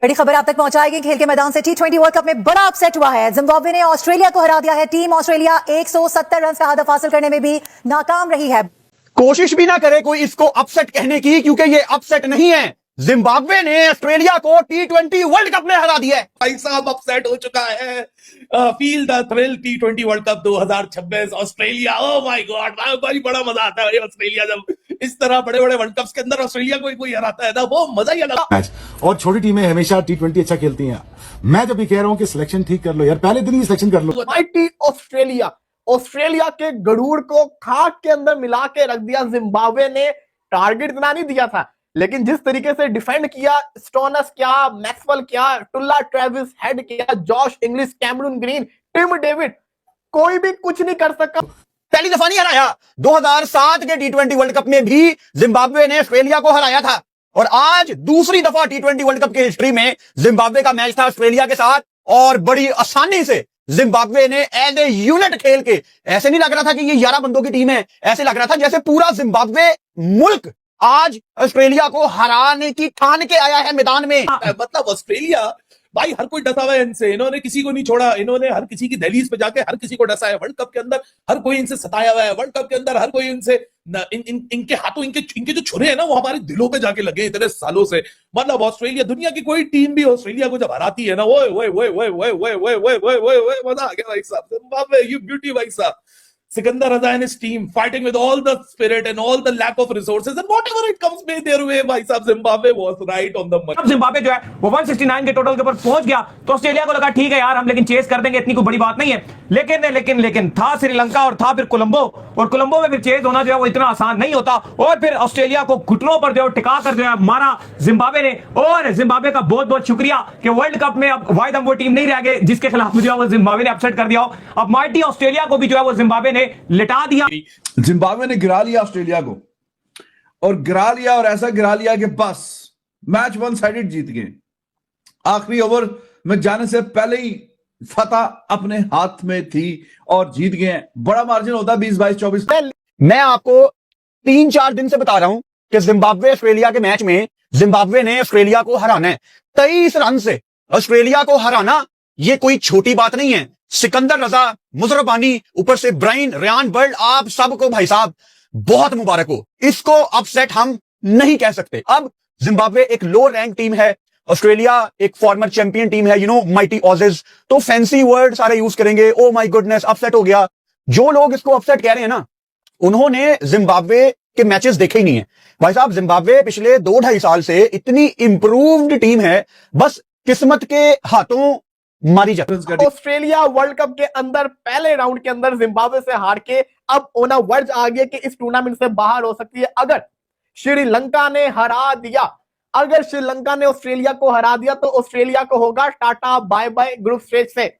बड़ी खबर आप तक पहुंचाएगी खेल के मैदान से। T20 वर्ल्ड कप में बड़ा अपसेट हुआ है। जिम्बाब्वे ने ऑस्ट्रेलिया को हरा दिया है। टीम ऑस्ट्रेलिया 170 रन का हदफ हासिल करने में भी नाकाम रही है। कोशिश भी ना करे कोई इसको अपसेट कहने की, क्योंकि ये अपसेट नहीं है। जिम्बाब्वे ने ऑस्ट्रेलिया को T20 वर्ल्ड कप में हरा दिया है। भाई साहब अपसेट हो चुका है। Feel the thrill T20 world cup 2026 Australia. Oh my God, भाई बड़ा मजा आता है ऑस्ट्रेलिया जब इस तरह बड़े बड़े वर्ल्ड कप्स के अंदर ऑस्ट्रेलिया कोई हराता है ना, वो मजा ही अलग मैच। और छोटी टीमें हमेशा T20 अच्छा खेलती हैं। मैं जब भी कह रहा हूं कि सिलेक्शन ठीक कर लो यार, पहले दिन ही सिलेक्शन कर लो। माइटी ऑस्ट्रेलिया के गरूर को खाक के अंदर मिला के रख दिया जिम्बाब्वे ने। टारगेट इतना नहीं दिया था, लेकिन जिस तरीके से डिफेंड किया, स्टोनस क्या, मैक्सवेल क्या, टुल्ला ट्रेविस हेड क्या, Josh Inglis, Cameron Green, Tim David, कोई भी कुछ नहीं कर सका। पहली दफा नहीं हराया। 2007 के T20 वर्ल्ड कप में भी जिम्बाब्वे ने ऑस्ट्रेलिया को हराया था, और आज दूसरी दफा T20 वर्ल्ड कप की हिस्ट्री में जिम्बाब्वे का मैच था ऑस्ट्रेलिया के साथ, और बड़ी आसानी से जिम्बाब्वे ने एज ए यूनिट खेल के, ऐसे नहीं लग रहा था कि ये 11 बंदों की टीम है, ऐसे लग रहा था जैसे पूरा जिम्बाब्वे मुल्क आज ऑस्ट्रेलिया को हराने की ठान के आया है मैदान में। मतलब ऑस्ट्रेलिया भाई हर कोई डसा हुआ है इनसे, इन्होंने किसी को नहीं छोड़ा, इन्होंने हर किसी की दहलीज पे जाके हर किसी को डसा है। वर्ल्ड कप के अंदर हर कोई इनसे सताया हुआ है। वर्ल्ड कप के अंदर हर कोई इनसे इनके हाथों इनके जो छुरे हैं ना, वो हमारे दिलों पे जाके लगे इतने सालों से। मतलब ऑस्ट्रेलिया, दुनिया की कोई टीम भी ऑस्ट्रेलिया को जब हराती है ना, ओए ओए ओए ओए ओए ओए ओए ओए ओए ओए ओए, मजा आ गया भाई साहब। जिम्बाब्वे यू ब्यूटी भाई साहब। Sikandar Raza and his team fighting with all the spirit and all the lack of resources and whatever it comes their way, भाई साहब Zimbabwe was right on the money। अब Zimbabwe जो है वो 169 के total के ऊपर पहुंच गया, तो ऑस्ट्रेलिया को लगा ठीक है यार हम लेकिन चेस कर देंगे, इतनी कोई बड़ी बात नहीं है। लेकिन था श्रीलंका और था फिर कोलंबो, और कोलंबो में फिर चेस होना जो है वो इतना आसान नहीं होता, और फिर ऑस्ट्रेलिया को घुटनों पर जो है टिका कर जो है मारा जिम्बाब्वे ने। और जिम्बाब्वे का बहुत बहुत शुक्रिया कि वर्ल्ड कप में अब वाहिद हम वो टीम नहीं रह गए जिसके खिलाफ जो है वो जिम्बाब्वे ने अपसेट कर दिया हो। अब माइटी ऑस्ट्रेलिया को भी जो है वो जिम्बाब्वे ने लिटा दिया। जिम्बाब्वे ने गिरा लिया ऑस्ट्रेलिया को, और गिरा लिया, और ऐसा गिरा लिया कि बस मैच वन साइडेड जीत गए। आखिरी ओवर में जाने से पहले ही फतह अपने हाथ में थी और जीत गए। बड़ा मार्जिन होता 20-22-24। मैं आपको 3-4 दिन से बता रहा हूं कि जिम्बाब्वे ऑस्ट्रेलिया के मैच में जिम्बाब्वे ने ऑस्ट्रेलिया को हराना है। 23 रन से ऑस्ट्रेलिया को हराना ये कोई छोटी बात नहीं है। सिकंदर रजा, मुजरबानी, ऊपर से ब्राइन, रियान बर्ड, आप सबको भाई साहब बहुत मुबारक हो। इसको अपसेट हम नहीं कह सकते। अब जिम्बाब्वे एक लो रैंक टीम है, ऑस्ट्रेलिया एक फॉर्मर चैंपियन टीम है, माइटी ऑजेस, तो फैंसी वर्ड सारे यूज करेंगे। ओ माय गुडनेस, अपसेट हो गया। जो लोग इसको अपसेट कह रहे हैं ना, उन्होंने जिम्बाब्वे के मैचेस देखे ही नहीं है। भाई साहब जिम्बाब्वे पिछले 2-2.5 साल से इतनी इंप्रूव्ड टीम है, बस किस्मत के हाथों मारी जाती। ऑस्ट्रेलिया वर्ल्ड कप के अंदर पहले राउंड के अंदर जिम्बाब्वे से हार के अब ओना वर्ज आ गया कि इस टूर्नामेंट से बाहर हो सकती है। अगर श्रीलंका ने हरा दिया, अगर श्रीलंका ने ऑस्ट्रेलिया को हरा दिया, तो ऑस्ट्रेलिया को होगा tata bye bye group stage से।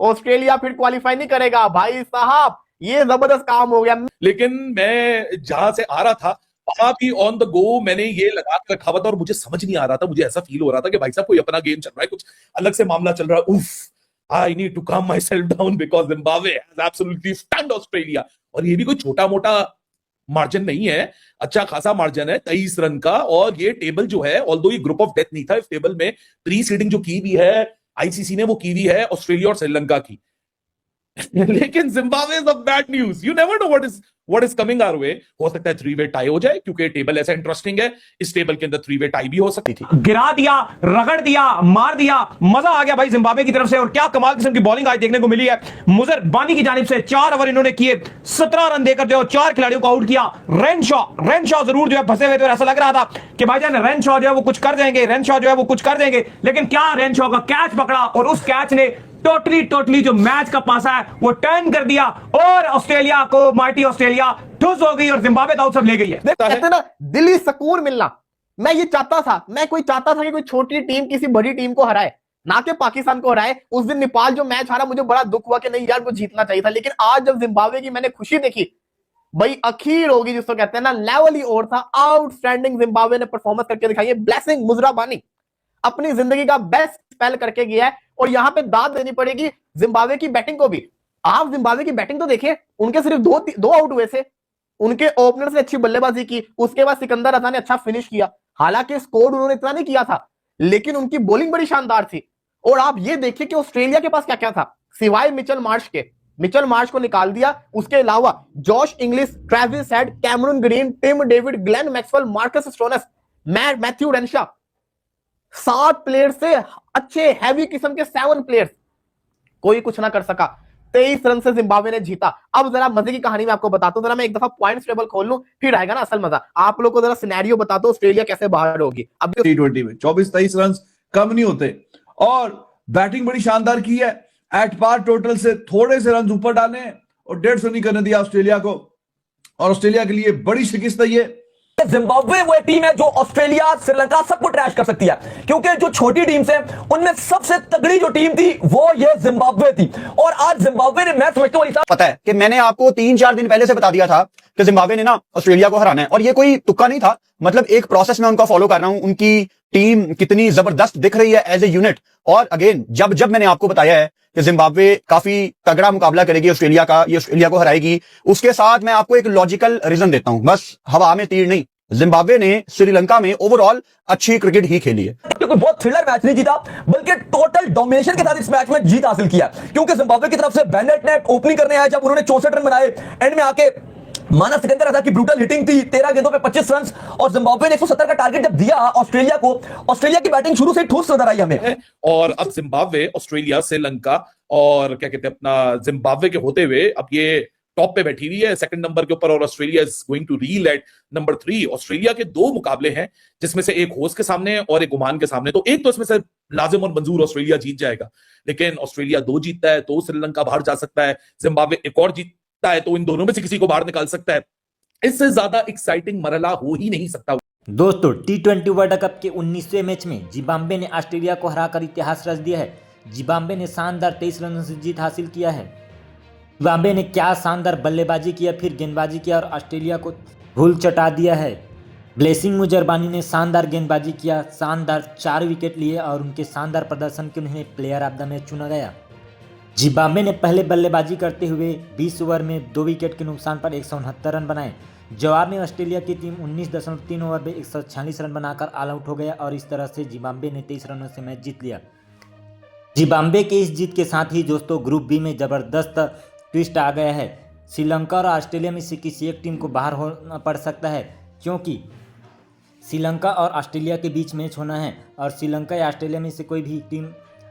ऑस्ट्रेलिया फिर क्वालिफाई नहीं करेगा भाई साहब, ये जबरदस्त काम हो गया। लेकिन मैं जहां से आ रहा था वहां भी ऑन द गो मैंने ये लगा के रखा हुआ था, और मुझे समझ नहीं आ रहा था, मुझे ऐसा फील हो रहा था कि भाई साहब कोई अपना गेम चल रहा है, कुछ अलग से मामला चल रहा है। उफ, आई नीड टू काम my self down because Zimbabwe has absolutely stunned Australia. और ये भी कोई छोटा मोटा मार्जिन नहीं है, अच्छा खासा मार्जिन है 23 रन का। और ये टेबल जो है, ऑल्दो ये ग्रुप ऑफ डेथ नहीं था, इस टेबल में प्री सीडिंग जो की हुई है आईसीसी ने, वो की हुई है ऑस्ट्रेलिया और श्रीलंका की। लेकिन Zimbabwe is a bad news. You never know what is coming our way. हो सकता है 3-वे टाई हो जाए, क्योंकि टेबल ऐसा इंटरेस्टिंग है। इस टेबल के अंदर 3-वे टाई भी हो सकती थी। गिरा दिया, रगड़ दिया, मार दिया, मजा आ गया भाई जिम्बाब्वे की तरफ से। और क्या कमाल किस्म की बॉलिंग आज देखने को मिली है। मुजरबानी की जानिब से 4 ओवर इन्होंने किए, 17 रन देकर जो 4 खिलाड़ियों को आउट किया। रेनशॉ जरूर जो है फंसे हुए थे, और ऐसा लग रहा था कि भाईजान रेनशॉ जो है वो कुछ कर देंगे, रेनशॉ जो है वो कुछ कर देंगे। लेकिन क्या रेनशॉ का कैच पकड़ा, और उस कैच ने टोटली जो मैच का पासा है वो टर्न कर दिया, और ऑस्ट्रेलिया को, माइटी ऑस्ट्रेलिया ठुस हो गई, और जिम्बाब्वे तो सब ले गई है। कहते ना दिली सुकून मिलना। मैं ये चाहता था, कि कोई छोटी टीम किसी बड़ी टीम को हराए, ना कि पाकिस्तान को हराए। उस दिन नेपाल जो मैच हारा, मुझे बड़ा दुख हुआ कि नहीं यार वो जीतना चाहिए था। लेकिन आज जब जिम्बाब्वे की मैंने खुशी देखी, भाई अखीर होगी जिसको कहते हैं ना, लेवल ही और था। आउटस्टैंडिंग जिम्बाब्वे ने परफॉर्मेंस करके दिखाई है। ब्लेसिंग मुजराबानी अपनी जिंदगी का बेस्ट स्पेल करके गया है, और यहां पे दाद देनी पड़ेगी जिम्बाब्वे की बैटिंग को भी। आप जिम्बाब्वे की बैटिंग तो देखिए, उनके सिर्फ दो आउट हुए थे, उनके ओपनर से अच्छी बल्लेबाजी की, उसके बाद सिकंदर रजा ने अच्छा फिनिश किया। हालांकि स्कोर उन्होंने इतना नहीं किया था, लेकिन उनकी बॉलिंग बड़ी शानदार थी। और आप ये देखिए कि ऑस्ट्रेलिया के पास क्या क्या था, सिवाय मिचेल मार्श के। मिचेल मार्श को निकाल दिया, उसके अलावा Josh Inglis, Travis Head, Cameron Green, Tim David, Glenn Maxwell, Marcus Stoinis, Matthew Renshaw, 7 player से अच्छे हैवी किस्म के 7 प्लेयर्स, कोई कुछ ना कर सका। 23 रन से जिम्बाब्वे ने जीता। अब जरा मजे की कहानी मैं आपको बताता हूं, जरा मैं एक दफा पॉइंट्स टेबल खोल लूं, फिर आएगा ना असल मजा। आप लोग को जरा सिनेरियो बताता हूं ऑस्ट्रेलिया कैसे बाहर होगी। अब T20 में 24-23 रन कम नहीं होते और बैटिंग बड़ी शानदार की है। एट पार टोटल से थोड़े से रन ऊपर डाले और 150 नहीं करने दिया ऑस्ट्रेलिया को, और ऑस्ट्रेलिया के लिए बड़ी शिकस्त है ये। जिम्बाब्वे वो टीम है जो ऑस्ट्रेलिया, श्रीलंका सबको ट्रैश कर सकती है, क्योंकि जो छोटी टीम्स हैं उनमें सबसे तगड़ी जो टीम थी वो ये जिम्बाब्वे थी। और आज जिम्बाब्वे ने, मैं समझता हूं, पता है कि मैंने आपको 3-4 दिन पहले से बता दिया था कि जिम्बाब्वे ने ना ऑस्ट्रेलिया को हराना है, और ये कोई तुक्का नहीं था। मतलब एक प्रोसेस में उनका फॉलो कर रहा हूं, उनकी टीम कितनी जबरदस्त दिख रही है एज ए यूनिट। और अगेन जब मैंने आपको बताया है कि जिम्बाब्वे काफी तगड़ा मुकाबला करेगी ऑस्ट्रेलिया का, ये ऑस्ट्रेलिया को हराएगी, उसके साथ मैं आपको एक लॉजिकल रीजन देता हूं, बस हवा में तीर नहीं। जिम्बाब्वे ने श्रीलंका में ओवरऑल अच्छी क्रिकेट ही खेली है। कोई बहुत थ्रिलर मैच नहीं जीता, बल्कि टोटल डोमिनेशन के साथ इस मैच में जीत हासिल किया, क्योंकि जिम्बाब्वे की तरफ से बेनेट ने ओपनिंग करने आया, जब उन्होंने 64 रन बनाए, एंड में आके माना सिकंदर था कि ब्रूटल हिटिंग थी, 13 गेंदों पे 25 रन, और जिम्बाब्वे ने 170 का टारगेट जब दिया ऑस्ट्रेलिया को, ऑस्ट्रेलिया की बैटिंग शुरू से ठोस नजर आई हमें। और अब जिम्बाब्वे, ऑस्ट्रेलिया, श्रीलंका और क्या कहते हैं अपना जिम्बाब्वे के होते हुए अब ये टॉप पे बैठी हुई है सेकंड नंबर के ऊपर, और Australia is going to reel at number 3। Australia के 2 मुकाबले हैं, जिसमें से एक होस्ट के सामने और एक ओमान के सामने, तो एक तो इसमें से लाजिम और मंजूर ऑस्ट्रेलिया जीत जाएगा, लेकिन ऑस्ट्रेलिया 2 जीतता है तो श्रीलंका बाहर जा सकता है, जिम्बाब्वे एक और जीतता है तो इन दोनों में से किसी को बाहर निकाल सकता है। इससे ज्यादा एक्साइटिंग मरहला हो ही नहीं सकता। दोस्तों, T20 वर्ल्ड कप के 19वें मैच में जिम्बाब्वे ने ऑस्ट्रेलिया को हराकर इतिहास रच दिया है। जिम्बाब्वे ने शानदार 23 रनों से जीत हासिल किया है। जिम्बाब्वे ने क्या शानदार बल्लेबाजी किया, फिर गेंदबाजी किया और ऑस्ट्रेलिया को धूल चटा दिया है। ब्लेसिंग मुजरबानी ने शानदार गेंदबाजी किया, शानदार 4 विकेट लिए और उनके शानदार प्रदर्शन के उन्हें प्लेयर ऑफ द मैच चुना गया। जिम्बाब्वे ने पहले बल्लेबाजी करते हुए 20 ओवर में 2 विकेट के नुकसान पर 169 रन बनाए। जवाब में ऑस्ट्रेलिया की टीम 19.3 ओवर में 146 रन बनाकर ऑल आउट हो गया, और इस तरह से जिम्बाब्वे ने 23 रनों से मैच जीत लिया। जिम्बाब्वे के इस जीत के साथ ही दोस्तों ग्रुप बी में जबरदस्त ट्विस्ट आ गया है। श्रीलंका और ऑस्ट्रेलिया में से किसी एक टीम को बाहर होना पड़ सकता है, क्योंकि श्रीलंका और ऑस्ट्रेलिया के बीच मैच होना है, और श्रीलंका या ऑस्ट्रेलिया में से कोई भी टीम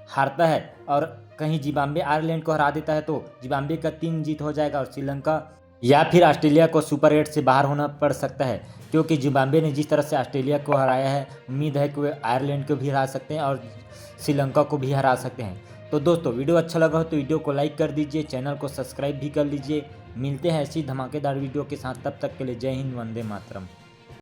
हारता है और कहीं जिम्बाब्वे आयरलैंड को हरा देता है तो जिम्बाब्वे का 3 जीत हो जाएगा, और श्रीलंका या फिर ऑस्ट्रेलिया को सुपर 8 से बाहर होना पड़ सकता है, क्योंकि जिम्बाब्वे ने जिस तरह से ऑस्ट्रेलिया को हराया है, उम्मीद है कि वे आयरलैंड को भी हरा सकते हैं और श्रीलंका को भी हरा सकते हैं। तो दोस्तों, वीडियो अच्छा लगा हो तो वीडियो को लाइक कर दीजिए, चैनल को सब्सक्राइब भी कर लीजिए। मिलते हैं ऐसी धमाकेदार वीडियो के साथ, तब तक के लिए जय हिंद, वंदे मातरम।